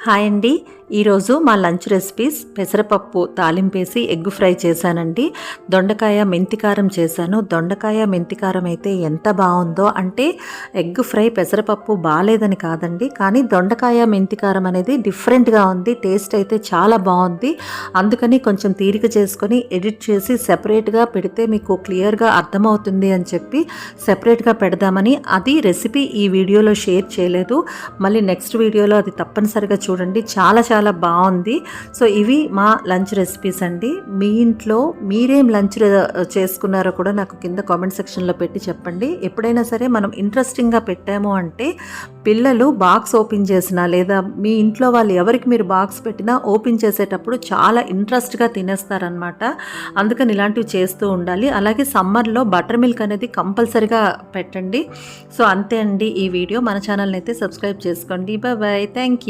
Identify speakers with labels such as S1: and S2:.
S1: Hi అండి. ఈరోజు మా లంచ్ రెసిపీస్ పెసరపప్పు తాలింపేసి ఎగ్ ఫ్రై చేశానండి. దొండకాయ మెంతికారం చేశాను. దొండకాయ మెంతికారం అయితే ఎంత బాగుందో, అంటే ఎగ్ ఫ్రై పెసరపప్పు బాలేదని కాదండి, కానీ దొండకాయ మెంతికారం అనేది డిఫరెంట్గా ఉంది. టేస్ట్ అయితే చాలా బాగుంది. అందుకని కొంచెం తీరిక చేసుకొని ఎడిట్ చేసి సెపరేట్గా పెడితే మీకు క్లియర్గా అర్థమవుతుంది అని చెప్పి సెపరేట్గా పెడదామని అది రెసిపీ ఈ వీడియోలో షేర్ చేయలేదు. మళ్ళీ నెక్స్ట్ వీడియోలో అది తప్పనిసరిగా చూడండి. చాలా చాలా బాగుంది. సో ఇవి మా లంచ్ రెసిపీస్ అండి. మీ ఇంట్లో మీరేం లంచ్ చేసుకున్నారో కూడా నాకు కింద కామెంట్ సెక్షన్లో పెట్టి చెప్పండి. ఎప్పుడైనా సరే మనం ఇంట్రెస్టింగ్గా పెట్టాము అంటే పిల్లలు బాక్స్ ఓపెన్ చేసినా, లేదా మీ ఇంట్లో వాళ్ళు ఎవరికి మీరు బాక్స్ పెట్టినా ఓపెన్ చేసేటప్పుడు చాలా ఇంట్రెస్ట్గా తినేస్తారనమాట. అందుకని ఇలాంటివి చేస్తూ ఉండాలి. అలాగే సమ్మర్లో బటర్ మిల్క్ అనేది కంపల్సరిగా పెట్టండి. సో అంతే అండి ఈ వీడియో. మన ఛానల్ని అయితే సబ్స్క్రైబ్ చేసుకోండి. Bye bye. Thank you.